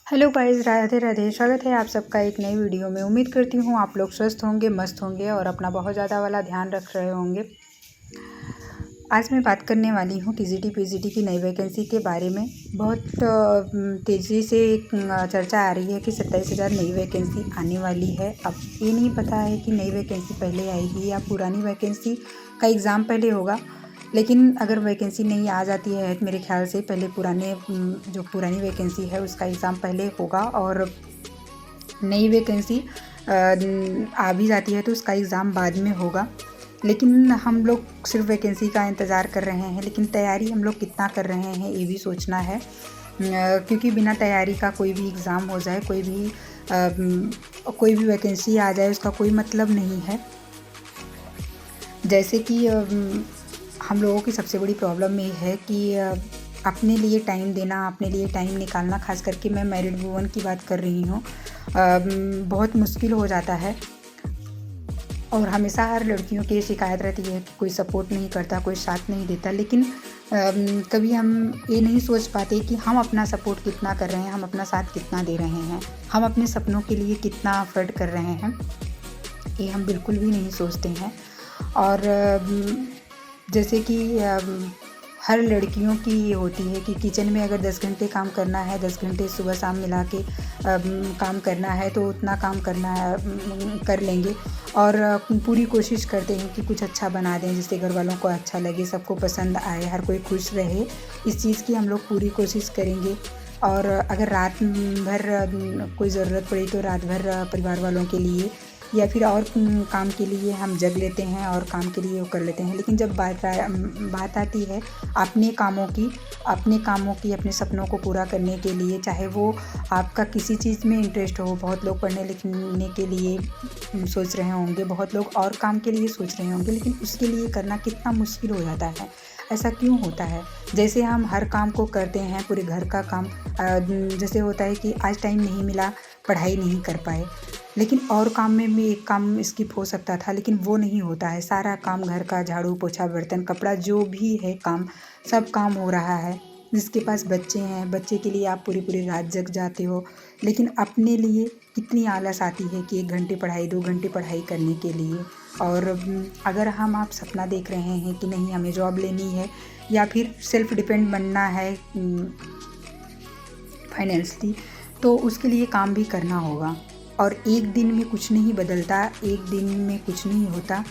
Hello guys, Radhe Radhe. स्वागत है आप सबका एक नई वीडियो में। उम्मीद करती हूँ आप लोग स्वस्थ होंगे, मस्त होंगे और अपना बहुत ज़्यादा वाला ध्यान रख रहे होंगे। आज मैं बात करने वाली हूँ टीजीटी पीजीटी की नई वैकेंसी के बारे में। बहुत तेज़ी से चर्चा आ रही है कि 27,000 नई वैकेंसी आने वाली है। अब ये नहीं पता है कि नई वैकेंसी पहले आएगी या पुरानी वैकेंसी का एग्ज़ाम पहले होगा। लेकिन अगर वैकेंसी नहीं आ जाती है तो मेरे ख्याल से पहले जो पुरानी वैकेंसी है उसका एग्ज़ाम पहले होगा और नई वैकेंसी आ भी जाती है तो उसका एग्ज़ाम बाद में होगा। लेकिन हम लोग सिर्फ वैकेंसी का इंतज़ार कर रहे हैं, लेकिन तैयारी हम लोग कितना कर रहे हैं ये भी सोचना है। क्योंकि बिना तैयारी का कोई भी एग्ज़ाम हो जाए, कोई भी वैकेंसी आ जाए, उसका कोई मतलब नहीं है। जैसे कि हम लोगों की सबसे बड़ी प्रॉब्लम ये है कि अपने लिए टाइम देना, अपने लिए टाइम निकालना, ख़ास करके मैं मैरिड वूमन की बात कर रही हूँ, बहुत मुश्किल हो जाता है। और हमेशा हर लड़कियों की शिकायत रहती है कि कोई सपोर्ट नहीं करता, कोई साथ नहीं देता। लेकिन कभी हम ये नहीं सोच पाते कि हम अपना सपोर्ट कितना कर रहे हैं, हम अपना साथ कितना दे रहे हैं, हम अपने सपनों के लिए कितना एफर्ट कर रहे हैं, ये हम बिल्कुल भी नहीं सोचते हैं। और जैसे कि हर लड़कियों की ये होती है कि किचन में अगर 10 घंटे काम करना है, 10 घंटे सुबह शाम मिला के काम करना है तो उतना काम कर लेंगे और पूरी कोशिश करते हैं कि कुछ अच्छा बना दें जिससे घर वालों को अच्छा लगे, सबको पसंद आए, हर कोई खुश रहे। इस चीज़ की हम लोग पूरी कोशिश करेंगे। और अगर रात भर कोई ज़रूरत पड़ी तो रात भर परिवार वालों के लिए या फिर और काम के लिए हम जग लेते हैं और काम के लिए वो कर लेते हैं। लेकिन जब बात आती है अपने कामों की, अपने सपनों को पूरा करने के लिए, चाहे वो आपका किसी चीज़ में इंटरेस्ट हो, बहुत लोग पढ़ने लिखने के लिए सोच रहे होंगे, बहुत लोग और काम के लिए सोच रहे होंगे, लेकिन उसके लिए करना कितना मुश्किल हो जाता है। ऐसा क्यों होता है? जैसे हम हर काम को करते हैं, पूरे घर का काम, जैसे होता है कि आज टाइम नहीं मिला, पढ़ाई नहीं कर पाए, लेकिन और काम में भी एक काम स्किप हो सकता था, लेकिन वो नहीं होता है। सारा काम घर का, झाड़ू पोछा बर्तन कपड़ा जो भी है काम, सब काम हो रहा है। जिसके पास बच्चे हैं, बच्चे के लिए आप पूरी पूरी रात जग जाते हो, लेकिन अपने लिए कितनी आलस आती है कि 1 घंटे पढ़ाई, 2 घंटे पढ़ाई करने के लिए। और अगर आप सपना देख रहे हैं कि नहीं हमें जॉब लेनी है या फिर सेल्फ डिपेंड बनना है फाइनेंशली, तो उसके लिए काम भी करना होगा। और एक दिन में कुछ नहीं बदलता, एक दिन में कुछ नहीं होता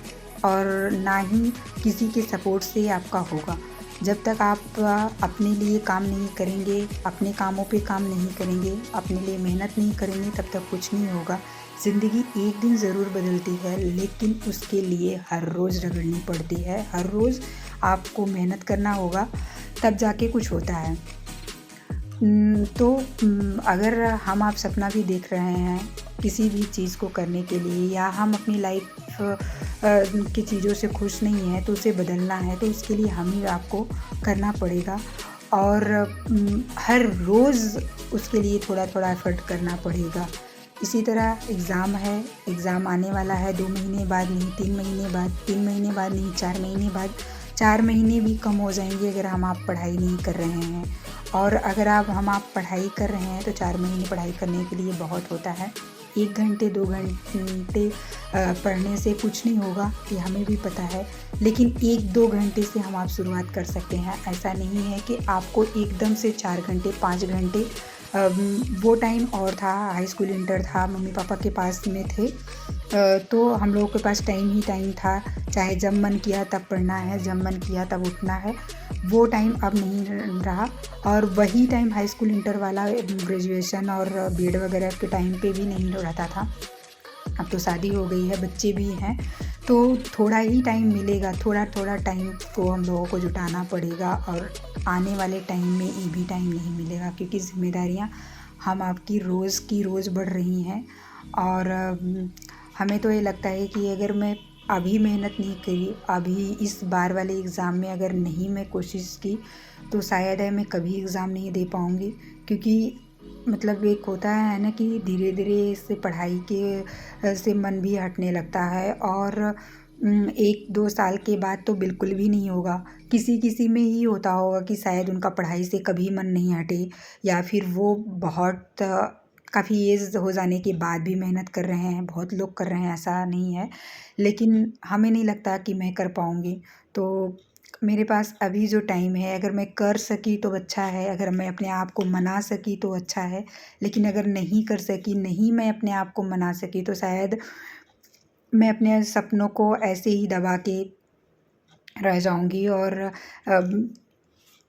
और ना ही किसी के सपोर्ट से आपका होगा। जब तक आप अपने लिए काम नहीं करेंगे, अपने कामों पे काम नहीं करेंगे, अपने लिए मेहनत नहीं करेंगे, तब तक कुछ नहीं होगा। ज़िंदगी एक दिन ज़रूर बदलती है, लेकिन उसके लिए हर रोज़ रगड़नी पड़ती है, हर रोज़ आपको मेहनत करना होगा, तब जाके कुछ होता है। तो अगर आप सपना भी देख रहे हैं किसी भी चीज़ को करने के लिए, या हम अपनी लाइफ की चीज़ों से खुश नहीं हैं तो उसे बदलना है, तो उसके लिए आपको करना पड़ेगा। और हर रोज़ उसके लिए थोड़ा थोड़ा एफर्ट करना पड़ेगा। इसी तरह एग्ज़ाम है, एग्ज़ाम आने वाला है 2 महीने बाद नहीं, 3 महीने बाद, 3 महीने बाद नहीं, 4 महीने बाद। 4 महीने भी कम हो जाएंगे अगर आप पढ़ाई नहीं कर रहे हैं। और अगर आप पढ़ाई कर रहे हैं तो 4 महीने पढ़ाई करने के लिए बहुत होता है। 1 घंटे 2 घंटे पढ़ने से कुछ नहीं होगा, ये हमें भी पता है, लेकिन 1-2 घंटे से आप शुरुआत कर सकते हैं। ऐसा नहीं है कि आपको एकदम से 4 घंटे 5 घंटे। वो टाइम और था, हाई स्कूल इंटर था, मम्मी पापा के पास में थे, तो हम लोगों के पास टाइम ही टाइम था। चाहे जब मन किया तब पढ़ना है, जब मन किया तब उठना है। वो टाइम अब नहीं रहा। और वही टाइम हाई स्कूल इंटर वाला ग्रेजुएशन और बीएड वगैरह के टाइम पे भी नहीं रहता था। अब तो शादी हो गई है, बच्चे भी हैं, तो थोड़ा ही टाइम मिलेगा, थोड़ा थोड़ा टाइम को हम लोगों को जुटाना पड़ेगा। और आने वाले टाइम में ये भी टाइम नहीं मिलेगा, क्योंकि ज़िम्मेदारियाँ आपकी रोज़ की रोज़ बढ़ रही हैं। और हमें तो ये लगता है कि अगर मैं अभी मेहनत नहीं करी, अभी इस बार वाले एग्ज़ाम में अगर नहीं मैं कोशिश की, तो शायद मैं कभी एग्ज़ाम नहीं दे पाऊँगी। क्योंकि मतलब एक होता है ना कि धीरे धीरे इससे पढ़ाई के से मन भी हटने लगता है। और एक दो साल के बाद तो बिल्कुल भी नहीं होगा। किसी किसी में ही होता होगा कि शायद उनका पढ़ाई से कभी मन नहीं हटे, या फिर वो बहुत काफ़ी एज हो जाने के बाद भी मेहनत कर रहे हैं। बहुत लोग कर रहे हैं, ऐसा नहीं है, लेकिन हमें नहीं लगता कि मैं कर पाऊँगी। तो मेरे पास अभी जो टाइम है, अगर मैं कर सकी तो अच्छा है, अगर मैं अपने आप को मना सकी तो अच्छा है, लेकिन अगर नहीं कर सकी, नहीं मैं अपने आप को मना सकी, तो शायद मैं अपने सपनों को ऐसे ही दबा के रह जाऊँगी। और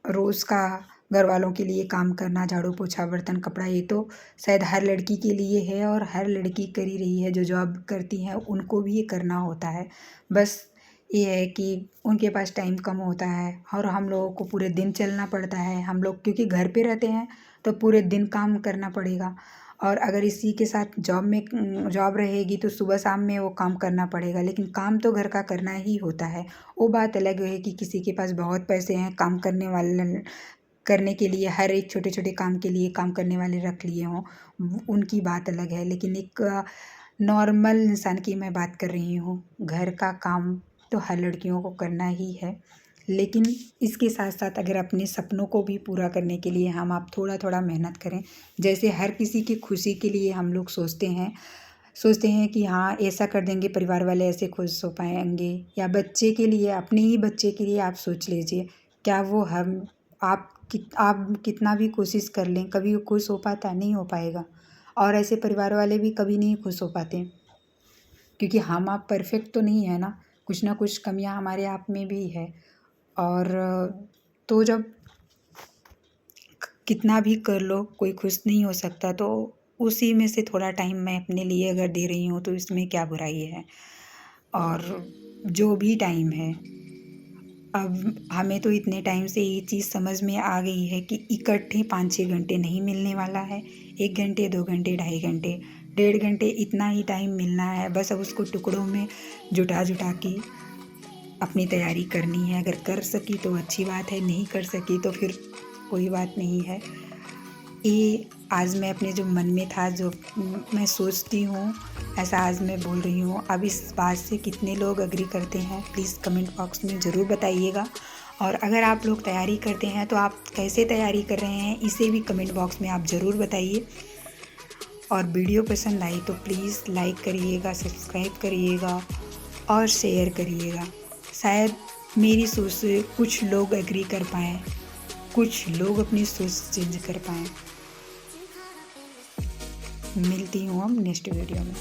रोज़ का घर वालों के लिए काम करना, झाड़ू पोछा बर्तन कपड़ा, ये तो शायद हर लड़की के लिए है और हर लड़की कर ही रही है। जो जॉब करती हैं उनको भी ये करना होता है। बस ये है कि उनके पास टाइम कम होता है और हम लोगों को पूरे दिन चलना पड़ता है। हम लोग क्योंकि घर पे रहते हैं तो पूरे दिन काम करना पड़ेगा, और अगर इसी के साथ जॉब रहेगी तो सुबह शाम में वो काम करना पड़ेगा, लेकिन काम तो घर का करना ही होता है। वो बात अलग है कि किसी के पास बहुत पैसे हैं, काम करने के लिए हर एक छोटे छोटे काम के लिए काम करने वाले रख लिए हों, उनकी बात अलग है। लेकिन एक नॉर्मल इंसान की मैं बात कर रही हूँ। घर का काम तो हर लड़कियों को करना ही है, लेकिन इसके साथ साथ अगर अपने सपनों को भी पूरा करने के लिए हम आप थोड़ा थोड़ा मेहनत करें, जैसे हर किसी की खुशी के लिए हम लोग सोचते हैं कि हाँ ऐसा कर देंगे परिवार वाले ऐसे खुश हो पाएंगे, या बच्चे के लिए, अपने ही बच्चे के लिए आप सोच लीजिए, क्या वो हम आप कितना भी कोशिश कर लें, कभी वो खुश हो पाता? नहीं हो पाएगा। और ऐसे परिवार वाले भी कभी नहीं खुश हो पाते, क्योंकि हम आप परफेक्ट तो नहीं है ना, कुछ ना कुछ कमियां हमारे आप में भी है। और तो जब कितना भी कर लो कोई खुश नहीं हो सकता, तो उसी में से थोड़ा टाइम मैं अपने लिए अगर दे रही हूँ तो इसमें क्या बुराई है। और जो भी टाइम है, अब हमें तो इतने टाइम से ये चीज़ समझ में आ गई है कि इकट्ठे 5-6 घंटे नहीं मिलने वाला है। 1 घंटे, 2 घंटे, ढाई घंटे, 1.5 घंटे, इतना ही टाइम मिलना है। बस अब उसको टुकड़ों में जुटा के अपनी तैयारी करनी है। अगर कर सकी तो अच्छी बात है, नहीं कर सकी तो फिर कोई बात नहीं है। ये आज मैं अपने जो मन में था, जो मैं सोचती हूँ, ऐसा आज मैं बोल रही हूँ। अब इस बात से कितने लोग एग्री करते हैं प्लीज़ कमेंट बॉक्स में ज़रूर बताइएगा। और अगर आप लोग तैयारी करते हैं तो आप कैसे तैयारी कर रहे हैं इसे भी कमेंट बॉक्स में आप ज़रूर बताइए। और वीडियो पसंद आई तो प्लीज़ लाइक करिएगा, सब्सक्राइब करिएगा और शेयर करिएगा। शायद मेरी सोच से कुछ लोग एग्री कर पाएँ, कुछ लोग अपनी सोच चेंज कर पाएँ। मिलती हूँ हम नेक्स्ट वीडियो में।